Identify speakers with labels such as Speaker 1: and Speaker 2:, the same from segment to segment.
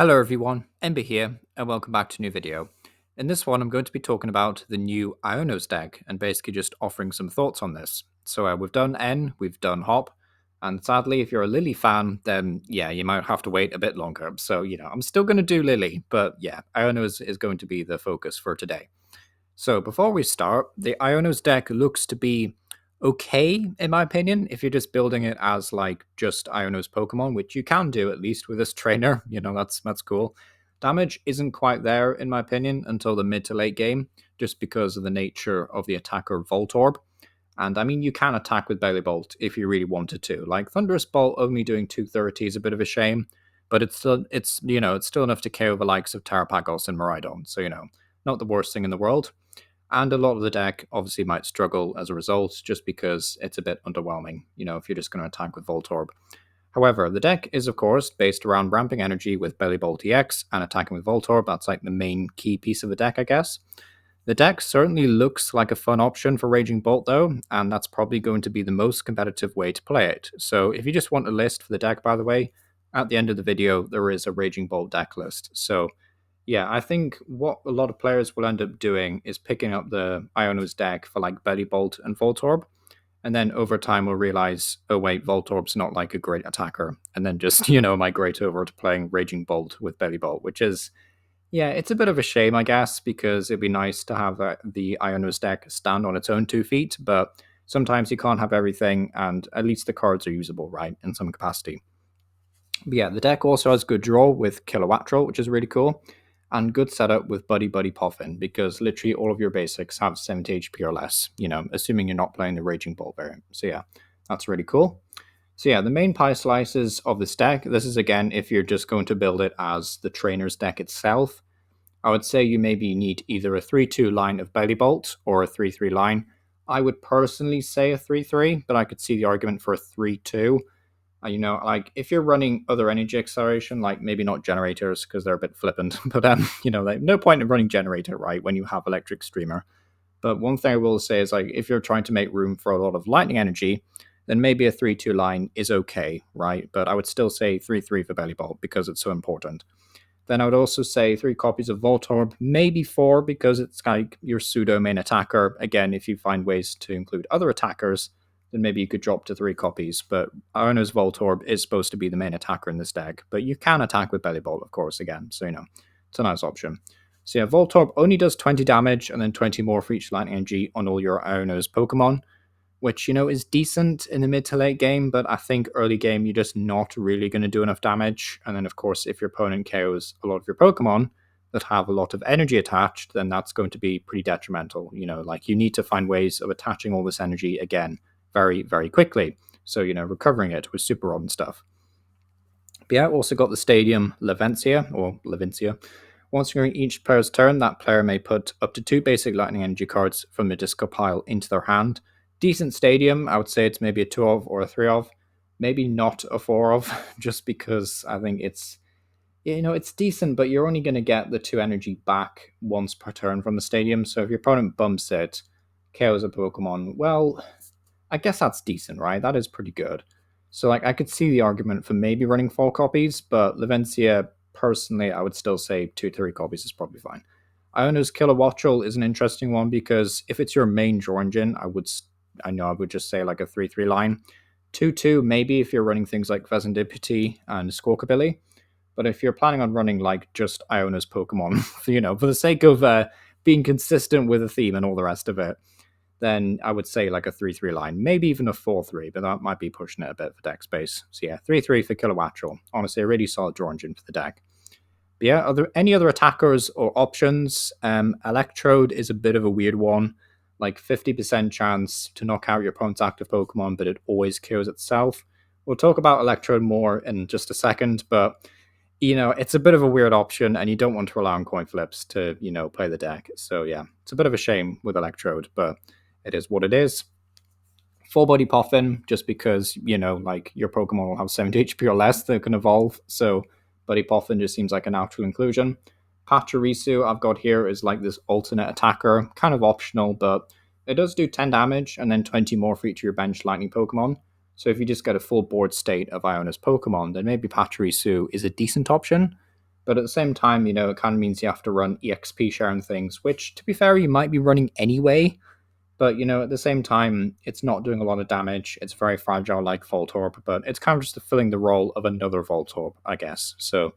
Speaker 1: Hello everyone, Ember here, and welcome back to a new video. In this one, I'm going to be talking about the new Iono's deck, and basically just offering some thoughts on this. So we've done N, we've done Hop, and sadly, if you're a Lily fan, then yeah, you might have to wait a bit longer. So, I'm still going to do Lily, but yeah, Iono is going to be the focus for today. So before we start, the Iono's deck looks to be okay, in my opinion, if you're just building it as like just Iono's Pokemon, which you can do at least with this trainer. That's cool. Damage isn't quite there, in my opinion, until the mid to late game, just because of the nature of the attacker Voltorb. And I mean, you can attack with Belly Bolt if you really wanted to. Like Thunderous Bolt only doing 230 is a bit of a shame, but it's still enough to KO the likes of Terrapagos and Miraidon. So not the worst thing in the world. And a lot of the deck obviously might struggle as a result, just because it's a bit underwhelming, if you're just going to attack with Voltorb. However, the deck is, of course, based around ramping energy with Belly Bolt EX and attacking with Voltorb. That's like the main key piece of the deck, I guess. The deck certainly looks like a fun option for Raging Bolt, though, and that's probably going to be the most competitive way to play it. So if you just want a list for the deck, by the way, at the end of the video, there is a Raging Bolt deck list. So yeah, I think what a lot of players will end up doing is picking up the Iono's deck for like Belly Bolt and Voltorb, and then over time we'll realize, oh wait, Voltorb's not like a great attacker, and then just, migrate over to playing Raging Bolt with Belly Bolt, which is, yeah, it's a bit of a shame, I guess, because it'd be nice to have the Iono's deck stand on its own 2 feet, but sometimes you can't have everything, and at least the cards are usable, right, in some capacity. But yeah, the deck also has good draw with Kilowattro, which is really cool, and good setup with Buddy Buddy Poffin, because literally all of your basics have 70 HP or less, assuming you're not playing the Raging Bolt variant. So yeah, that's really cool. So yeah, the main pie slices of this deck, this is again if you're just going to build it as the trainer's deck itself. I would say you maybe need either a 3-2 line of Belly Bolt or a 3-3 line. I would personally say a 3-3, but I could see the argument for a 3-2. Like if you're running other energy acceleration, like maybe not generators because they're a bit flippant, but like no point in running generator, right, when you have electric streamer. But one thing I will say is like if you're trying to make room for a lot of lightning energy, then maybe a 3-2 line is okay, right? But I would still say 3-3 for Belly Bolt because it's so important. Then I would also say 3 copies of Voltorb, maybe 4 because it's like your pseudo main attacker. Again, if you find ways to include other attackers, then maybe you could drop to 3 copies. But Iono's Voltorb is supposed to be the main attacker in this deck, but you can attack with Belly Bolt, of course, again. So, it's a nice option. So yeah, Voltorb only does 20 damage and then 20 more for each lightning energy on all your Iono's Pokemon, which, is decent in the mid to late game, but I think early game you're just not really going to do enough damage. And then, of course, if your opponent KOs a lot of your Pokemon that have a lot of energy attached, then that's going to be pretty detrimental. Like you need to find ways of attaching all this energy again very, very quickly. So, recovering it with Super Rod and stuff. But yeah, also got the Stadium Levincia. Once during each player's turn, that player may put up to 2 basic lightning energy cards from the discard pile into their hand. Decent stadium, I would say it's maybe a 2 of or a 3 of. Maybe not a 4 of, just because I think it's decent, but you're only going to get the 2 energy back once per turn from the stadium. So if your opponent bumps it, KOs a Pokemon, well, I guess that's decent, right? That is pretty good. So like I could see the argument for maybe running 4 copies, but Levencia, personally, I would still say 2-3 copies is probably fine. Iono's Killer Watchel is an interesting one because if it's your main draw engine, I would just say like a 3-3 line. 2-2 maybe if you're running things like Vesendipity and Squawkabilly. But if you're planning on running like just Iono's Pokemon, for the sake of being consistent with the theme and all the rest of it, then I would say like a 3-3 line, maybe even a 4-3, but that might be pushing it a bit for deck space. So yeah, 3-3 for Kilowattrel. Honestly, a really solid draw engine for the deck. But yeah, are there any other attackers or options? Electrode is a bit of a weird one. Like 50% chance to knock out your opponent's active Pokemon, but it always kills itself. We'll talk about Electrode more in just a second, but it's a bit of a weird option, and you don't want to rely on coin flips to, play the deck. So yeah, it's a bit of a shame with Electrode, but it is what it is. Full body Poffin, just because, like your Pokemon will have 70 HP or less that can evolve. So Buddy Poffin just seems like a natural inclusion. Pachirisu I've got here is like this alternate attacker, kind of optional, but it does do 10 damage and then 20 more for each of your bench lightning Pokemon. So if you just get a full board state of Iono's Pokemon, then maybe Pachirisu is a decent option. But at the same time, it kind of means you have to run EXP share and things, which, to be fair, you might be running anyway. But, at the same time, it's not doing a lot of damage. It's very fragile like Voltorb, but it's kind of just filling the role of another Voltorb, I guess. So,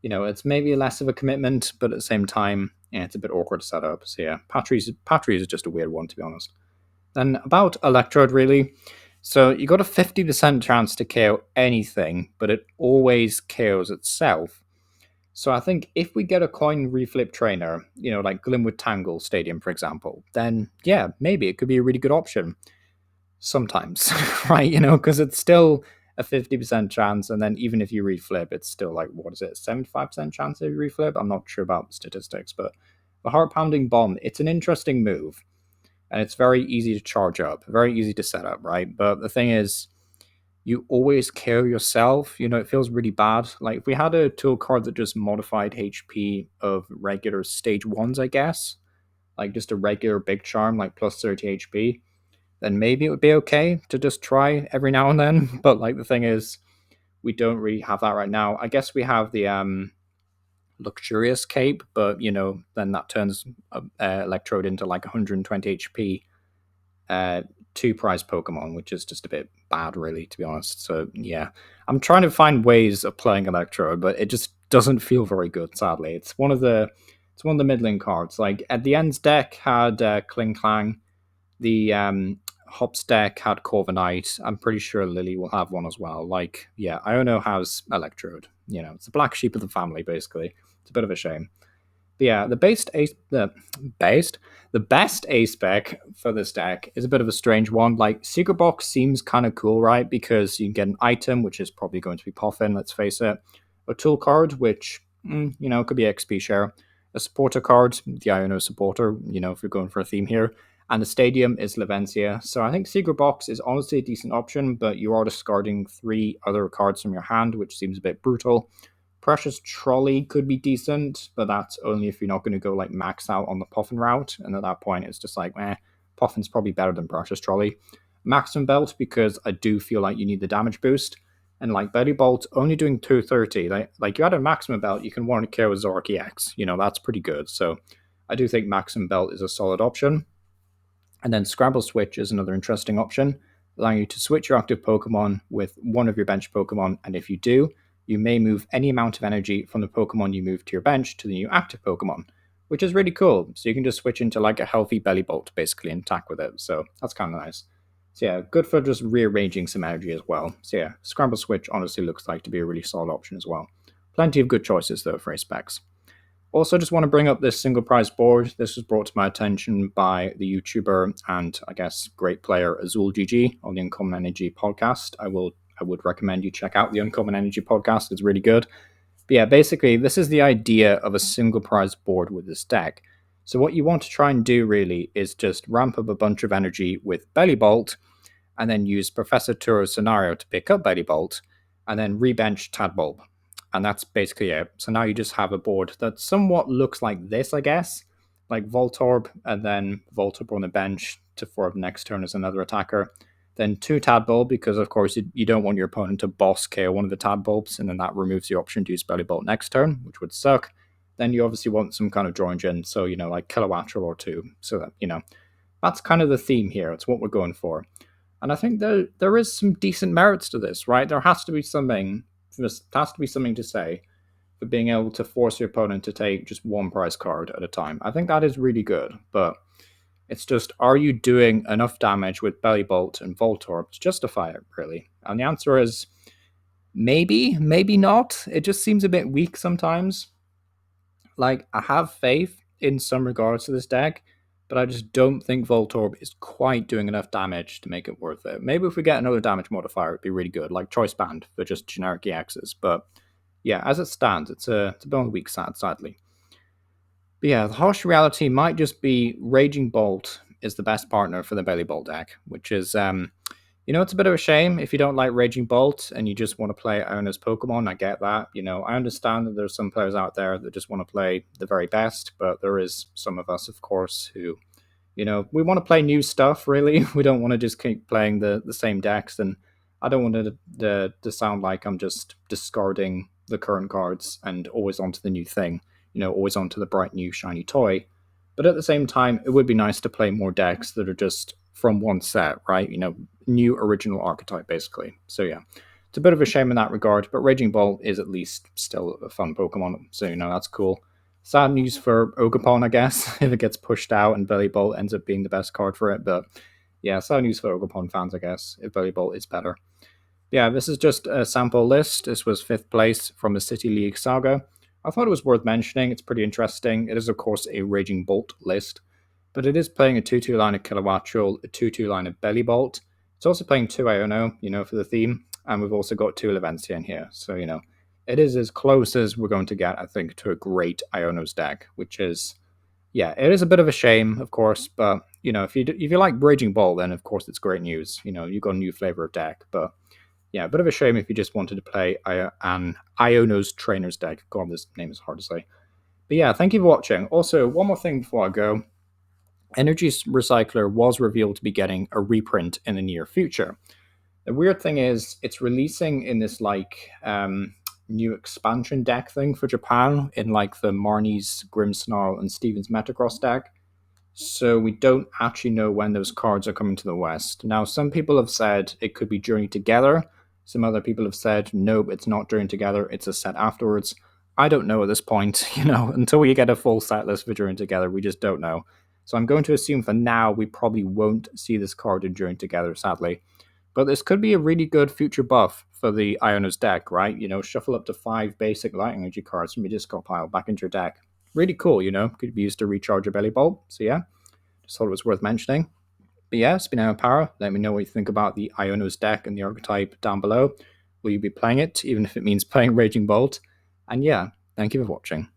Speaker 1: it's maybe less of a commitment, but at the same time, yeah, it's a bit awkward to set up. So yeah, Patries is just a weird one, to be honest. Then about Electrode, really. So you got a 50% chance to KO anything, but it always KOs itself. So I think if we get a coin reflip trainer, like Glimwood Tangle Stadium, for example, then yeah, maybe it could be a really good option. Sometimes, right? Because it's still a 50% chance, and then even if you reflip, it's still like, what is it, 75% chance if you reflip? I'm not sure about the statistics, but the heart pounding bomb, it's an interesting move, and it's very easy to charge up, very easy to set up, right? But the thing is, you always kill yourself. It feels really bad. Like if we had a tool card that just modified HP of regular stage ones, I guess, like just a regular big charm, like plus 30 HP, then maybe it would be okay to just try every now and then. But like the thing is, we don't really have that right now. I guess we have the luxurious cape, but then that turns Electrode into like 120 HP uh, two prize Pokemon, which is just a bit bad, really, to be honest. So yeah, I'm trying to find ways of playing Electrode, but it just doesn't feel very good. Sadly, it's one of the middling cards. Like at the end's deck had Kling Clang, the Hops deck had Corviknight. I'm pretty sure Lily will have one as well. Like yeah, Iono has Electrode. It's the black sheep of the family, basically. It's a bit of a shame. But yeah, the best A spec for this deck is a bit of a strange one. Like Secret Box seems kind of cool, right? Because you can get an item, which is probably going to be Puffin, let's face it. A tool card, which could be XP share. A supporter card, the Iono supporter, if you're going for a theme here. And the stadium is Levencia. So I think Secret Box is honestly a decent option, but you are discarding 3 other cards from your hand, which seems a bit brutal. Precious Trolley could be decent, but that's only if you're not going to go like max out on the Puffin route. And at that point, it's just like, Puffin's probably better than Precious Trolley. Maximum Belt, because I do feel like you need the damage boost. And like Belly Bolt, only doing 230. Like you had a Maximum Belt, you can warn to kill with Zork EX. That's pretty good. So I do think Maximum Belt is a solid option. And then Scramble Switch is another interesting option, allowing you to switch your active Pokemon with one of your bench Pokemon. And if you do, you may move any amount of energy from the Pokemon you move to your bench to the new active Pokemon, which is really cool. So you can just switch into like a healthy Belly Bolt basically and attack with it. So that's kind of nice. So yeah, good for just rearranging some energy as well. So yeah, Scramble Switch honestly looks like to be a really solid option as well. Plenty of good choices though for specs. Also, just want to bring up this single prize board. This was brought to my attention by the YouTuber and I guess great player Azul GG on the Uncommon Energy podcast. I would recommend you check out the Uncommon Energy podcast. It's really good. But yeah, basically, this is the idea of a single prize board with this deck. So what you want to try and do really is just ramp up a bunch of energy with Belly Bolt, and then use Professor Turo's scenario to pick up Belly Bolt, and then rebench Tadbulb. And that's basically it. So now you just have a board that somewhat looks like this, I guess. Like Voltorb, and then Voltorb on the bench for next turn as another attacker. Then 2 Tadbulb, because of course you don't want your opponent to boss KO one of the Tadbulbs, and then that removes the option to use Belly Bolt next turn, which would suck. Then you obviously want some kind of draw engine, so like Kilowattrel or 2. So that that's kind of the theme here. It's what we're going for. And I think there is some decent merits to this, right? There has to be something to say for being able to force your opponent to take just one prize card at a time. I think that is really good, but it's just, are you doing enough damage with Belly Bolt and Voltorb to justify it, really? And the answer is maybe, maybe not. It just seems a bit weak sometimes. Like, I have faith in some regards to this deck, but I just don't think Voltorb is quite doing enough damage to make it worth it. Maybe if we get another damage modifier, it'd be really good, like Choice Band for just generic EXs. But yeah, as it stands, it's a bit on the weak side, sadly. But yeah, the harsh reality might just be Raging Bolt is the best partner for the Belly Bolt deck, which is, it's a bit of a shame if you don't like Raging Bolt and you just want to play Iono's Pokemon. I get that. I understand that there's some players out there that just want to play the very best, but there is some of us, of course, who, we want to play new stuff, really. We don't want to just keep playing the same decks, and I don't want it to sound like I'm just discarding the current cards and always onto the new thing, always onto the bright new shiny toy. But at the same time, it would be nice to play more decks that are just from one set, right? New original archetype, basically. So yeah, it's a bit of a shame in that regard, but Raging Bolt is at least still a fun Pokemon, so that's cool. Sad news for Ogerpon, I guess, if it gets pushed out and Belly Bolt ends up being the best card for it, but yeah, sad news for Ogerpon fans, I guess, if Belly Bolt is better. Yeah, this is just a sample list. This was 5th place from the City League Saga. I thought it was worth mentioning. It's pretty interesting. It is, of course, a Raging Bolt list, but it is playing a 2-2 line of Kilowattrel, a 2-2 line of Belly Bolt. It's also playing 2 Iono, for the theme, and we've also got 2 Levencia in here. So, it is as close as we're going to get, I think, to a great Iono's deck, which is, yeah, it is a bit of a shame, of course, but, if you like Raging Bolt, then, of course, it's great news. You've got a new flavor of deck, but yeah, a bit of a shame if you just wanted to play an Iono's Trainers deck. God, this name is hard to say. But yeah, thank you for watching. Also, one more thing before I go. Energy Recycler was revealed to be getting a reprint in the near future. The weird thing is, it's releasing in this new expansion deck thing for Japan in the Marnie's Grimmsnarl and Steven's Metacross deck. So we don't actually know when those cards are coming to the West. Now, some people have said it could be Journey Together. Some other people have said, nope, it's not Journey Together, it's a set afterwards. I don't know at this point, until we get a full set list for Journey Together, we just don't know. So I'm going to assume for now we probably won't see this card in Journey Together, sadly. But this could be a really good future buff for the Iono's deck, right? Shuffle up to 5 basic Lightning Energy cards from your discard pile back into your deck. Really cool, could be used to recharge a Belly Bolt. So yeah, just thought it was worth mentioning. But yeah, it's been Aaron Power. Let me know what you think about the Iono's deck and the archetype down below. Will you be playing it, even if it means playing Raging Bolt? And yeah, thank you for watching.